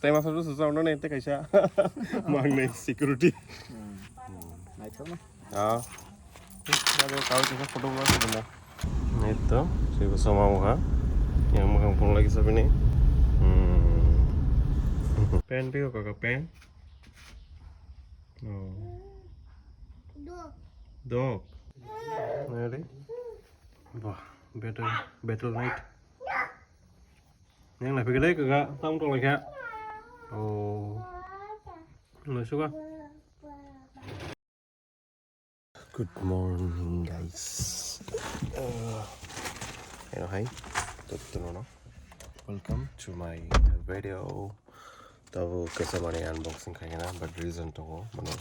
tay mà saoรู้สึกsao nó nên tay cái sao mang này security này thôi Baru tahu juga foto gua sebenarnya. Itu, saya bersama Muha yang mengampung lagi sapi ini. Pen juga kakak pen. Oh. Dog. Nari. Wah, battle night. Yang lebih gede kakak, tahu tong lagi ya. Oh. Lu suka? Good morning guys. Hello, hi. Welcome to my video. Tahu kesamani unboxing kayaknya, but reason tuh mana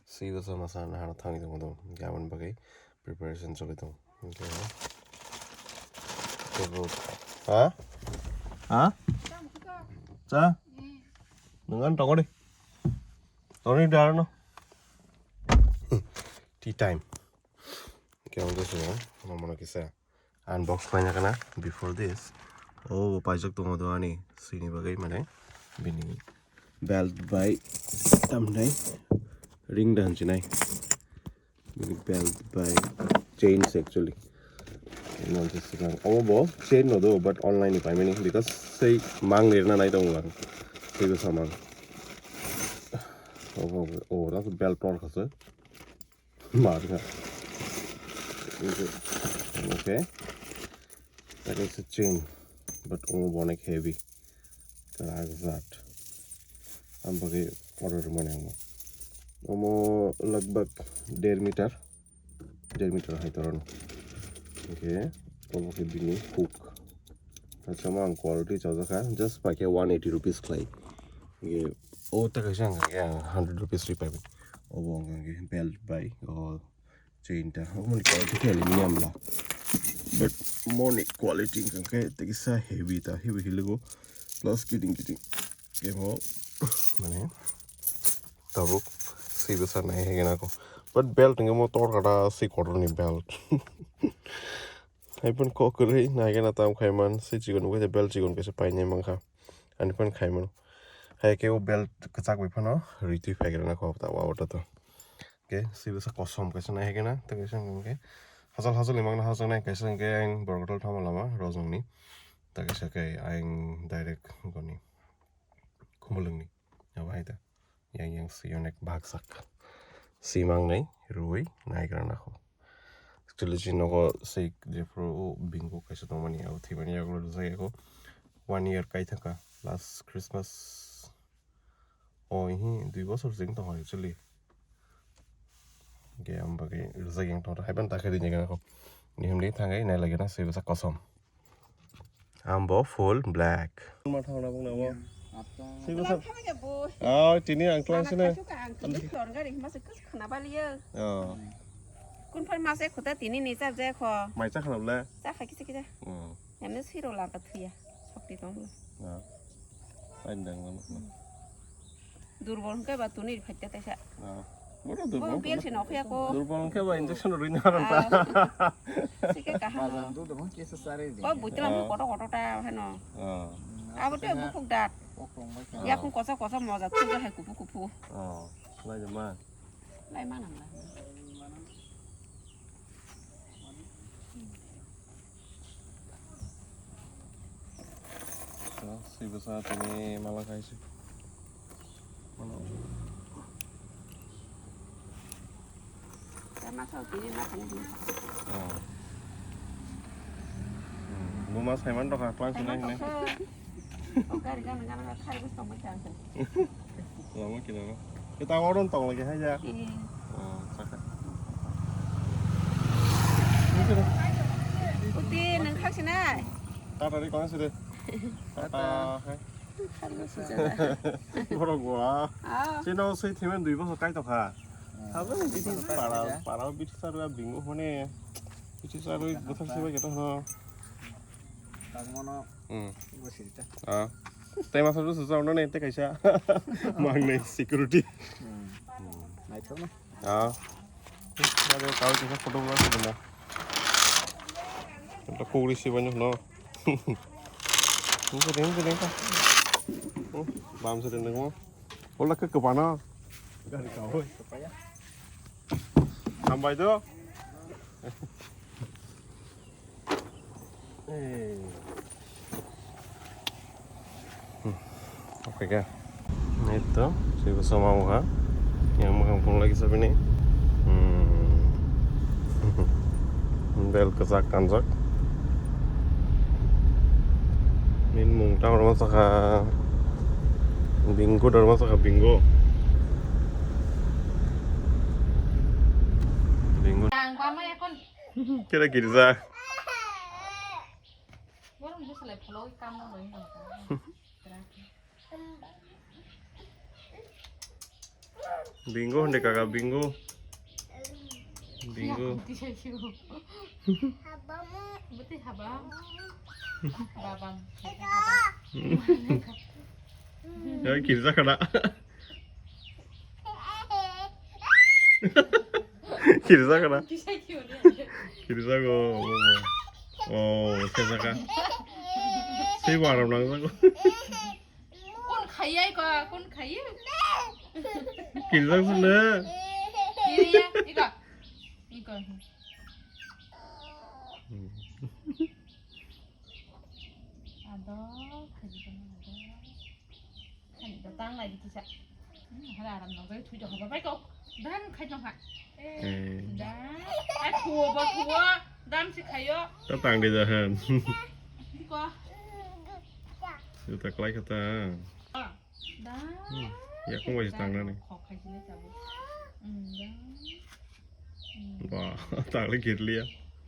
sih sama sana harus tangi tuh jangan bagai preparation coba tuh. Okay. Tuh. Hah? Hah? Sa? Dengan tong đi. Tong đi ra nó. Tea time. Okay, untuk semua, mama nak kisah unbox banyak kan? Before this, oh pajak tu mau doa ni, sini bagai mana? Bini belt by tamnai, ring dan cina, bini belt by chains actually. Ini nanti sekarang, oh boh chain no do, but online ni pakai ni, because say mang ni na naik dong lang, itu sama. Oh, that's belt pro kasih. Marga. Okay. That is a chain, but almost heavy. Like that. I'm going to order money. Almost lagbag 1.5 meter. 1.5 meter height around. Okay. Almost a big hook. That's some quality. Just like 180 rupees clay. Okay. Oh, that's a 100 rupees repayment. Oh, belt by or chain ta only quality aluminum la but money quality kan tegisa heavy ta heavy hilego plus kiddingemo mane taru si besar nahi hegena ko but belt ngemo tor kada si quarter ni belt ai pun ko kore na gena tam khaiman si chigon ko belt chigon ke se pai ne mangkha ani pun khaiman hai ke o belt kachak bai phano riti phagera na ko ta wa ota to okay si bisa kosong kaisa nahi hegena ta kaisa ngke hasal imang na hasal nai kaisa ngke ang borgotol thama lama rojong ni ta kaisa ke ang direct goni khumulung ni abai ta yang sionek bagsak simang nai rui nai karana ko actually chino ko sei jefro bingo kaisa to mani au thimani aglo jai ko 1 year kai thaka last Christmas hi 2 বছর jing to actually okay am bagai ruzai yang tor haiban ta khari nega ko ni humli thangai nai lagi na se basa kosom ambo full black ma thawna bang na bo se basa tini angklang sine klon ga ri ma se khna ba liye kun phal ma se khota tini ni sa je kho mai cha khnam la sa kha ki se ki ja em ne siro la ka thia sokti tong ai dang ma durbol ke ba tuni phatta ta sa Moro oh biel sino khya ko durbol ke ba injection rin haran ta sike ka ha tu dah mungkin sesari ni ko butla mu koto ta ha no abote bu khuk dat ya khun kosa mo za tu ha kupu lai de ma lai ma nam la si besar ini malah kayak sih mana ma thau tini ma khani lu mas heman to ka lang sini ini okay gan khai bu tong ma chang lama kira kita ngorong tong lagi aja uti nang khak sina ta tadi kau sih deh ta Boro gua. Sino sih temen 2 বছর কাই তো খা Apa nih bici parah bici saru bingung mana bici saru betul sih begitu no. Tangmono. Bersih ta. Tema saru susah no nih kayak siapa mang nih security. Naik tuh no. Baru tahu juga foto gua sebenarnya. Untuk kulis sih banyak no. Ini kan. bám sẽ đến đúng không? Ủa là cái cửa bán nó gần cầu thôi làm bài chưa? Oke kan itu si bersama muha yang mengampung lagi sapi ini bel kesak kansak min mung tau rumah saka bingo dari rumah saka bingo Càng qua mấy con. kira kirza Bố nó sẽ lại follow cái cam nó rồi. bingo hendak kakak bingo bingo Betul habang. Babang. ya kirza kena kirza kena kirza go oh kirza ka si baram nang sa ko Con khấy ấy cơ, con khấy. kirza sana Iya, ikan. Ikan. Ada, khấy con ada. Khấy datang lagi kisah. Hay làm nó cái thui cho họ bắt cô. Đam khấy trong hạt. Đam. Ai thua bao thua. Đam sẽ khấy á. datang di jahan Đi qua. kita kelai kata Đam. ya aku masih tang nih Khó khấy lên chào. Đam. wah tang lagi gitu ya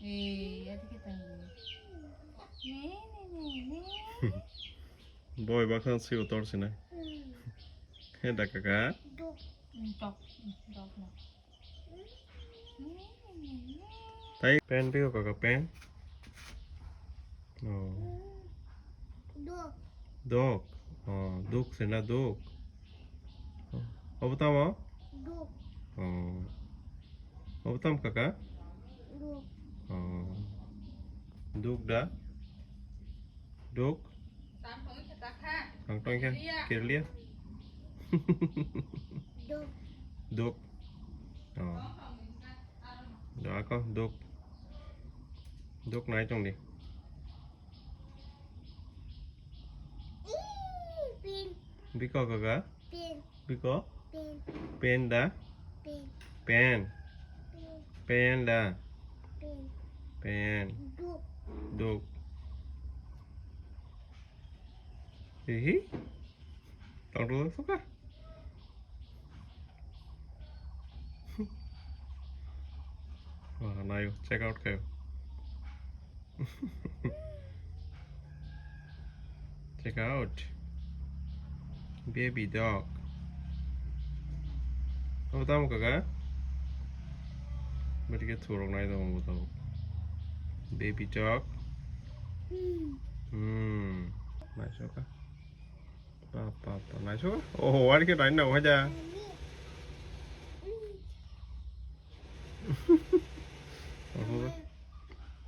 Ada kita. boy bahkan si utor sini hendak kakak Dok. Dok. tay pen biết kakak pen oh dog oh dog sena dog apa tama oh apa tam kakak oh dog dah dog Ang tong kan kirlia dog oh đó có dog dog nãy trong đi biko kakak biko pen dah pen pen dah pen dog hihi tong dulu suka wah nayo check out kayo check out baby dog apa tahu kakak berarti kita turun naik dong mau tahu baby dog nice suka apa nice suka oh ada kita lain dong aja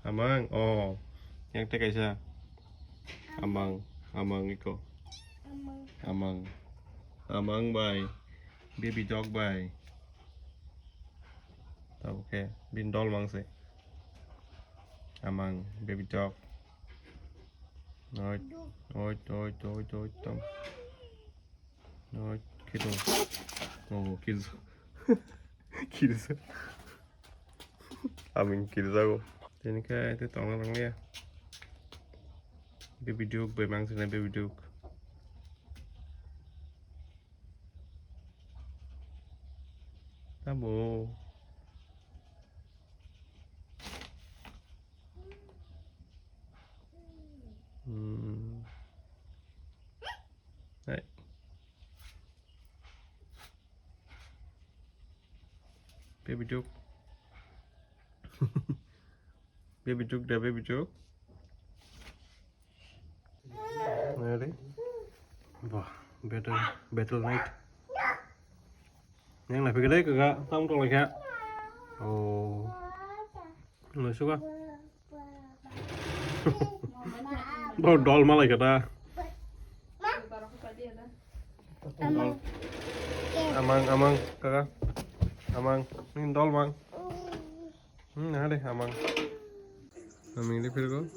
amang oh yang teh kaisa amang iko amang bay baby dog bay tahu ke bindol mang se amang baby dog ôi tom kiddo oh kiddo amin kiddo ini kayak itu tolong-tolongnya baby dog bay mang se baby dog Tabo. Đấy. Baby joke. Baby joke dah baby joke. Ready? Wah, battle night. Yang lebih gede kagak, tong tong lagi ya. Oh, lu suka? Bawa doll malah kata. Amang, kakak. Amang, ini dol bang. Ada amang. Amang ini firgo.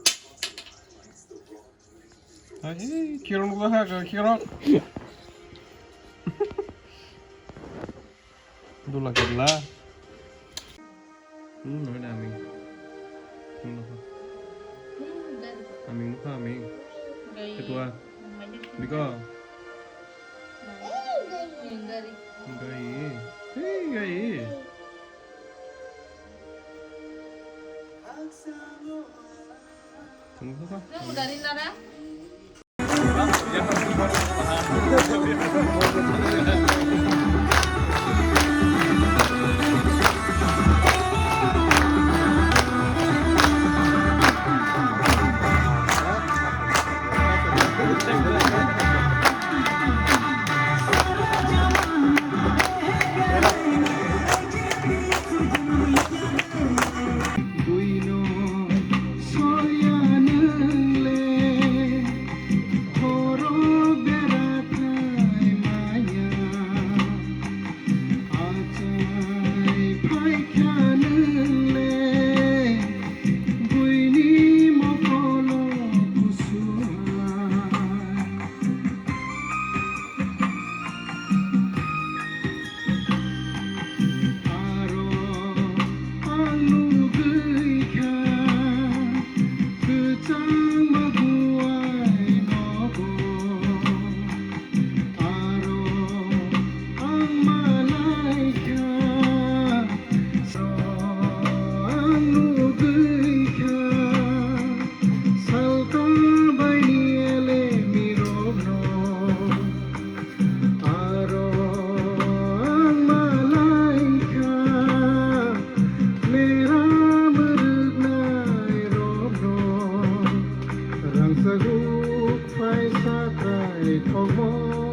Kirong gua ha, kirong. Dulu lagi lah. Ada aming. Aming lupa aming. Ketua. Biko. Gai. Tunggu apa? Dari Nara. Jaksukha